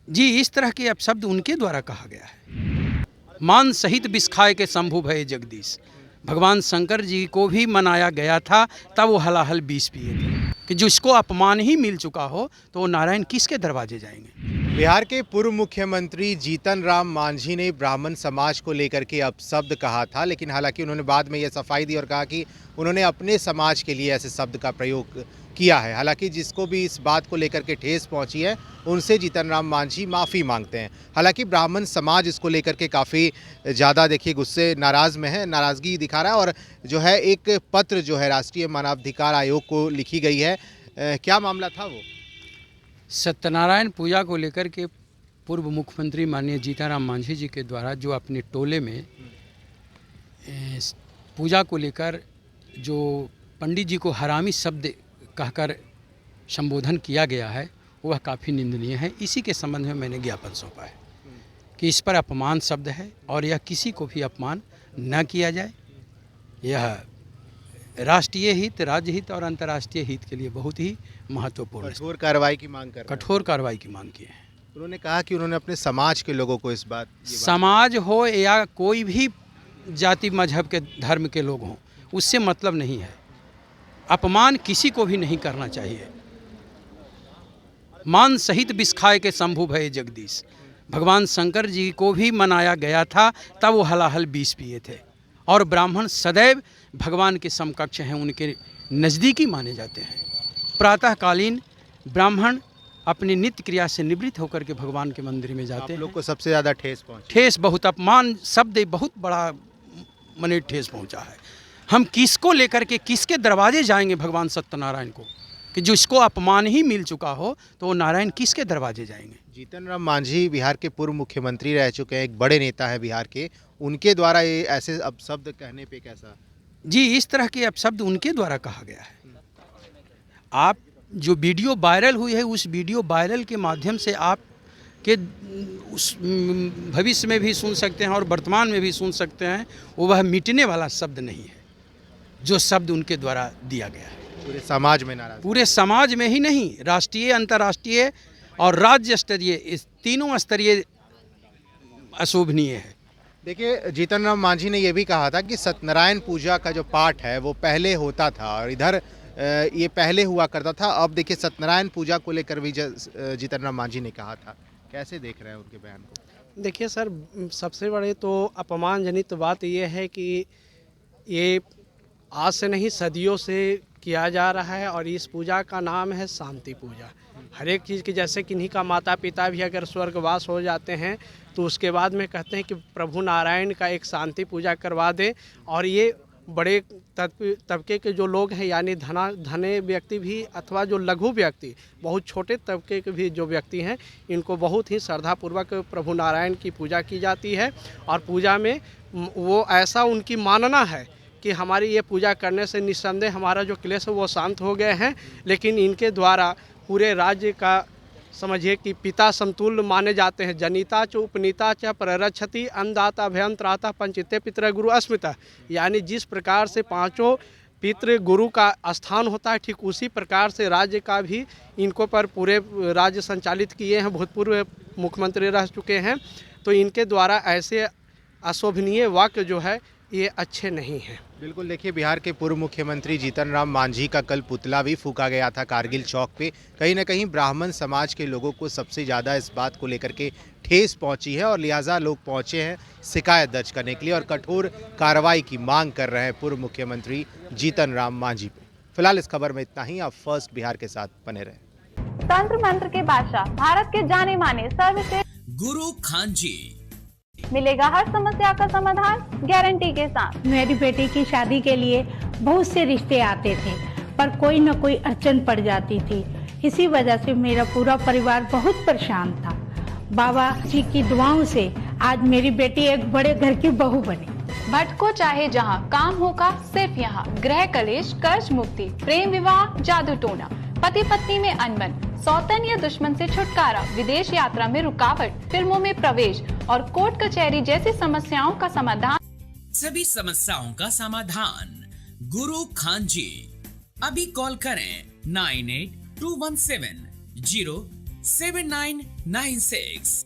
जी, इस तरह के अपशब्द उनके द्वारा कहा गया है। मान सहित विष खाए के शंभु भये जगदीश। भगवान शंकर जी को भी मनाया गया था, तब वो हलाहल विष पिए थे कि जिसको अपमान ही मिल चुका हो तो वो नारायण किसके दरवाजे जाएंगे। बिहार के पूर्व मुख्यमंत्री जीतन राम मांझी ने ब्राह्मण समाज को लेकर के अपशब्द कहा था, लेकिन हालांकि उन्होंने बाद में यह सफाई दी और कहा कि उन्होंने अपने समाज के लिए ऐसे शब्द का प्रयोग किया है। हालांकि जिसको भी इस बात को लेकर के ठेस पहुंची है, उनसे जीतन राम मांझी माफ़ी मांगते हैं। हालांकि ब्राह्मण समाज इसको लेकर के काफ़ी ज़्यादा देखिए गुस्से नाराज़ में है, नाराज़गी दिखा रहा है और जो है एक पत्र जो है राष्ट्रीय मानवाधिकार आयोग को लिखी गई है। क्या मामला था वो? सत्यनारायण पूजा को लेकर के पूर्व मुख्यमंत्री माननीय जीतनराम मांझी जी के द्वारा जो अपने टोले में पूजा को लेकर जो पंडित जी को हरामी शब्द कहकर संबोधन किया गया है, वह काफ़ी निंदनीय है। इसी के संबंध में मैंने ज्ञापन सौंपा है कि इस पर अपमान शब्द है और यह किसी को भी अपमान न किया जाए। यह राष्ट्रीय हित, राज्य हित और अंतर्राष्ट्रीय हित के लिए बहुत ही महत्वपूर्ण है। कठोर कार्रवाई की मांग कर रहे हैं। कठोर कार्रवाई की मांग की है। उन्होंने कहा कि उन्होंने अपने समाज के लोगों को इस बात समाज हो या कोई भी जाति मजहब के धर्म के लोग हों, उससे मतलब नहीं है। अपमान किसी को भी नहीं करना चाहिए। मान सहित विष खाए के शंभु भये जगदीश। भगवान शंकर जी को भी मनाया गया था, तब वो हलाहल विष पिए थे। और ब्राह्मण सदैव भगवान के समकक्ष हैं, उनके नज़दीकी माने जाते हैं। प्रातःकालीन ब्राह्मण अपनी नित्य क्रिया से निवृत्त होकर के भगवान के मंदिर में जाते हैं। लोग को सबसे ज़्यादा ठेस पहुंची। ठेस बहुत, अपमान शब्द बहुत बड़ा मने ठेस पहुंचा है। हम किसको लेकर के किसके दरवाजे जाएंगे भगवान सत्यनारायण को, कि जिसको अपमान ही मिल चुका हो तो वो नारायण किसके दरवाजे जाएंगे। जीतन राम मांझी बिहार के पूर्व मुख्यमंत्री रह चुके हैं, एक बड़े नेता है बिहार के, उनके द्वारा ये ऐसे अपशब्द कहने पे कैसा? जी, इस तरह के अपशब्द उनके द्वारा कहा गया है। आप जो वीडियो वायरल हुई है, उस वीडियो वायरल के माध्यम से आप के उस भविष्य में भी सुन सकते हैं और वर्तमान में भी सुन सकते हैं। वह मिटने वाला शब्द नहीं है जो शब्द उनके द्वारा दिया गया है। पूरे समाज में नाराज, पूरे समाज में ही नहीं, राष्ट्रीय, अंतर्राष्ट्रीय और राज्य स्तरीय, इस तीनों स्तरीय अशोभनीय है। देखिए जीतन राम मांझी ने यह भी कहा था कि सत्यनारायण पूजा का जो पाठ है वो पहले होता था और इधर ये पहले हुआ करता था। अब देखिए सत्यनारायण पूजा को लेकर भी जीतन राम मांझी ने कहा था। कैसे देख रहे हैं उनके बयान को? देखिए सर, सबसे बड़े तो अपमानजनित बात ये है कि ये आज से नहीं सदियों से किया जा रहा है और इस पूजा का नाम है शांति पूजा। हर एक चीज़ की, जैसे किन्हीं का माता पिता भी अगर स्वर्गवास हो जाते हैं तो उसके बाद में कहते हैं कि प्रभु नारायण का एक शांति पूजा करवा दें। और ये बड़े तबके के जो लोग हैं, यानी धने व्यक्ति भी अथवा जो लघु व्यक्ति, बहुत छोटे तबके के भी जो व्यक्ति हैं, इनको बहुत ही श्रद्धापूर्वक प्रभु नारायण की पूजा की जाती है। और पूजा में वो ऐसा उनकी मानना है कि हमारी ये पूजा करने से निस्संदेह हमारा जो क्लेश है वो शांत हो गए हैं। लेकिन इनके द्वारा पूरे राज्य का समझिए कि पिता समतुल्य माने जाते हैं। जनिता च उपनीता च प्ररक्षति अन्नदाता भयंत्राता पंचिते पितृ गुरु अस्मिता। यानी जिस प्रकार से पांचों पितृ गुरु का स्थान होता है, ठीक उसी प्रकार से राज्य का भी इनको पर पूरे राज्य संचालित किए हैं। भूतपूर्व मुख्यमंत्री रह चुके हैं, तो इनके द्वारा ऐसे अशोभनीय वाक्य जो है ये अच्छे नहीं हैं। बिल्कुल, देखिए बिहार के पूर्व मुख्यमंत्री जीतन राम मांझी का कल पुतला भी फूका गया था कारगिल चौक पे। कहीं ना कहीं ब्राह्मण समाज के लोगों को सबसे ज़्यादा इस बात को लेकर के ठेस पहुंची है और लिहाजा लोग पहुंचे हैं शिकायत दर्ज करने के लिए और कठोर कार्रवाई की मांग कर रहे हैं पूर्व मुख्यमंत्री जीतन राम मांझी पे। फिलहाल इस खबर में इतना ही। आप फर्स्ट बिहार के साथ बने रहें। तंत्र मंत्र के बादशाह, भारत के जाने माने सर्वश्रेष्ठ गुरु खान जी, मिलेगा हर समस्या का समाधान गारंटी के साथ। मेरी बेटी की शादी के लिए बहुत से रिश्ते आते थे, पर कोई न कोई अड़चन पड़ जाती थी। इसी वजह से मेरा पूरा परिवार बहुत परेशान था। बाबा जी की दुआओं से आज मेरी बेटी एक बड़े घर की बहू बनी। भटको चाहे जहां, काम होगा सिर्फ यहाँ। गृह कलेश, कर्ज मुक्ति, प्रेम विवाह, जादू टोना, पति पत्नी में अनबन, सौतन या दुश्मन से छुटकारा, विदेश यात्रा में रुकावट, फिल्मों में प्रवेश और कोर्ट कचहरी जैसी समस्याओं का समाधान। सभी समस्याओं का समाधान गुरु खान जी। अभी कॉल करें 982170 7996।